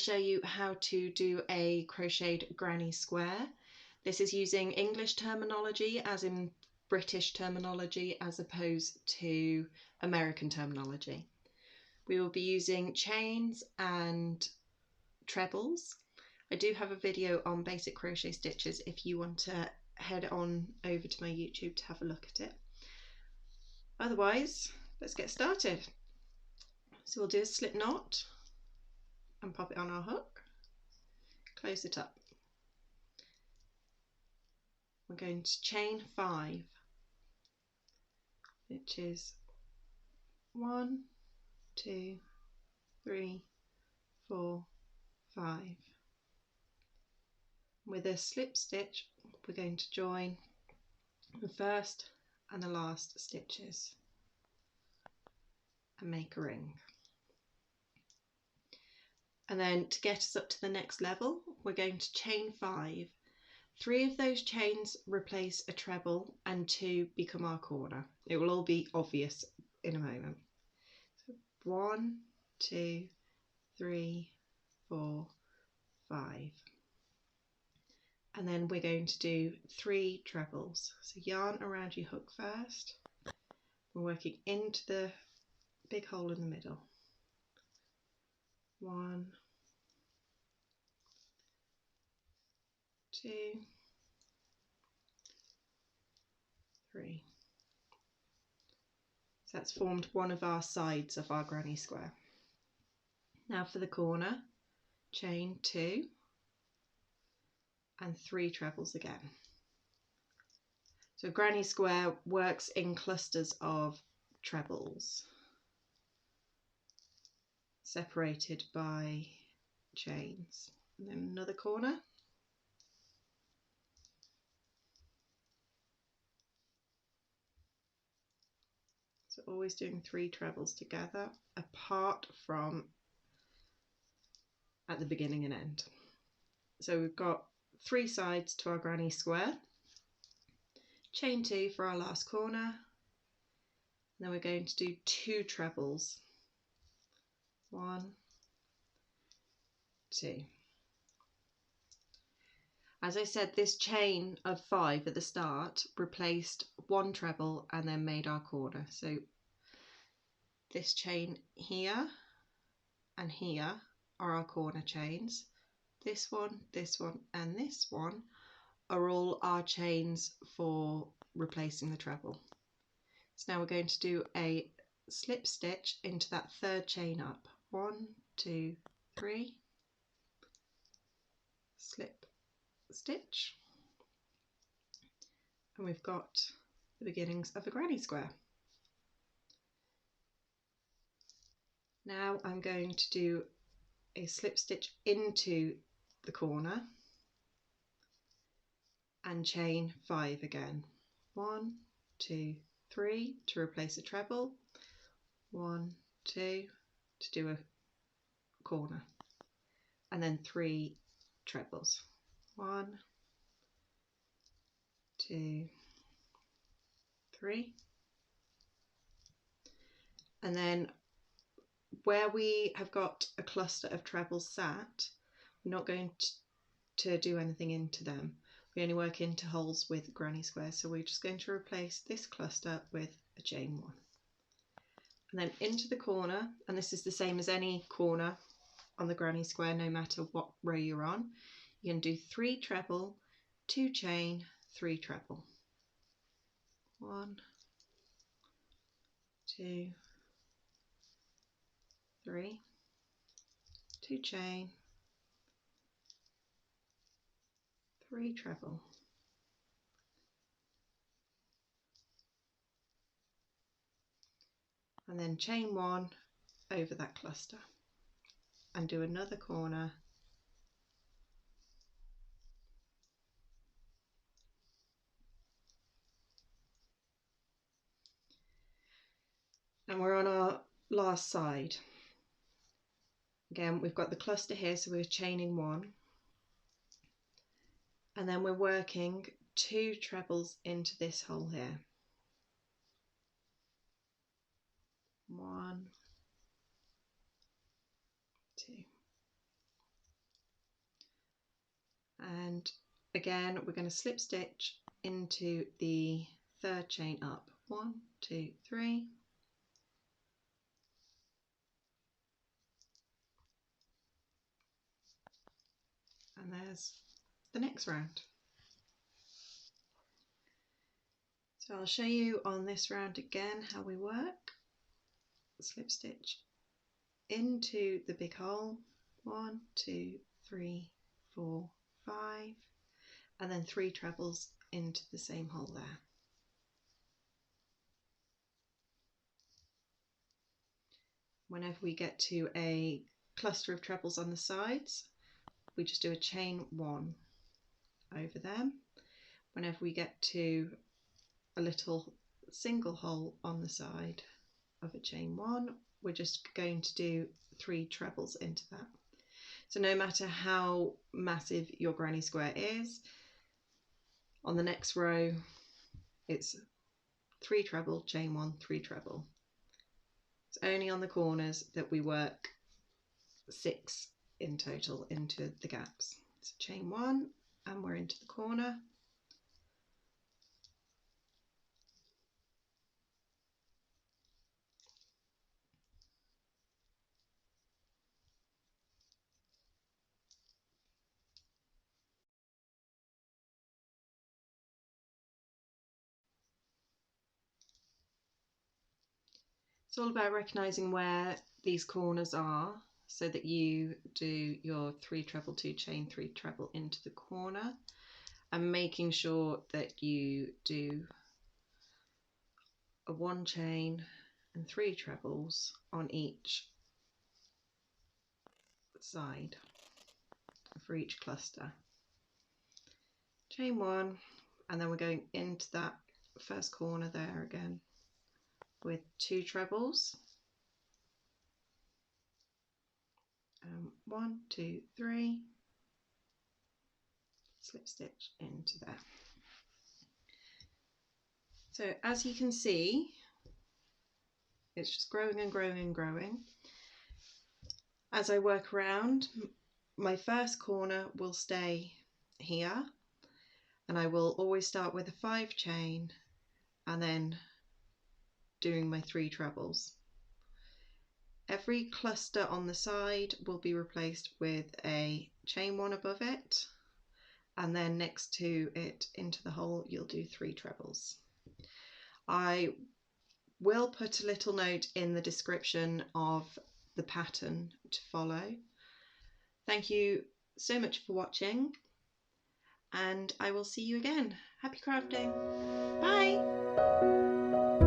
show you how to do a crocheted granny square. This is using English terminology, as in British terminology, as opposed to American terminology. We will be using chains and trebles. I do have a video on basic crochet stitches if you want to head on over to my YouTube to have a look at it. Otherwise, let's get started. So we'll do a slip knot and pop it on our hook, close it up. We're going to chain 5, which is 1, 2, 3, 4, 5. With a slip stitch, we're going to join the first and the last stitches and make a ring. And then to get us up to the next level, we're going to chain 5. 3 of those chains replace a treble and 2 become our corner. It will all be obvious in a moment. So 1, 2, 3, 4, 5. And then we're going to do 3 trebles. So yarn around your hook first. We're working into the big hole in the middle. 1, 2, 3. So that's formed one of our sides of our granny square. Now for the corner, chain 2 and 3 trebles again. So granny square works in clusters of trebles, separated by chains. And then another corner. So always doing 3 trebles together, apart from at the beginning and end. So we've got 3 sides to our granny square. Chain 2 for our last corner. Then we're going to do 2 trebles. 1, 2. As I said, this chain of 5 at the start replaced 1 treble and then made our corner. So this chain here and here are our corner chains. This one, and this one are all our chains for replacing the treble. So now we're going to do a slip stitch into that 3rd chain up. 1, 2, 3, slip stitch, and we've got the beginnings of a granny square. Now I'm going to do a slip stitch into the corner and chain 5 again. 1, 2, 3 to replace a treble, 1, 2 to do a corner, and then 3 trebles. 1, 2, 3. And then where we have got a cluster of trebles sat, we're not going to do anything into them. We only work into holes with granny squares, so we're just going to replace this cluster with a chain 1. And then into the corner, and this is the same as any corner on the granny square, no matter what row you're on. You can do 3 treble, 2 chain, 3 treble. 1, 2, 3, 2 chain, 3 treble. And then chain 1 over that cluster and do another corner. And we're on our last side. Again, we've got the cluster here, so we're chaining 1. And then we're working 2 trebles into this hole here. 1, 2. And again, we're going to slip stitch into the third chain up. 1, 2, 3. And there's the next round. So I'll show you on this round again how we work. Slip stitch into the big hole. 1, 2, 3, 4, 5, and then 3 trebles into the same hole there. Whenever we get to a cluster of trebles on the sides, we just do a chain 1 over them. Whenever we get to a little single hole on the side of a chain 1, we're just going to do 3 trebles into that. So no matter how massive your granny square is, on the next row it's 3 treble, chain 1, 3 treble. It's only on the corners that we work 6 in total into the gaps. So chain 1 and we're into the corner. It's all about recognising where these corners are so that you do your 3 treble 2 chain 3 treble into the corner, and making sure that you do a 1 chain and 3 trebles on each side for each cluster. Chain 1, and then we're going into that first corner there again with 2 trebles. 1, 2, 3, slip stitch into there. So as you can see, it's just growing and growing and growing. As I work around, my first corner will stay here, and I will always start with a 5 chain and then doing my 3 trebles. Every cluster on the side will be replaced with a chain 1 above it, and then next to it into the hole you'll do 3 trebles. I will put a little note in the description of the pattern to follow. Thank you so much for watching, and I will see you again. Happy crafting! Bye!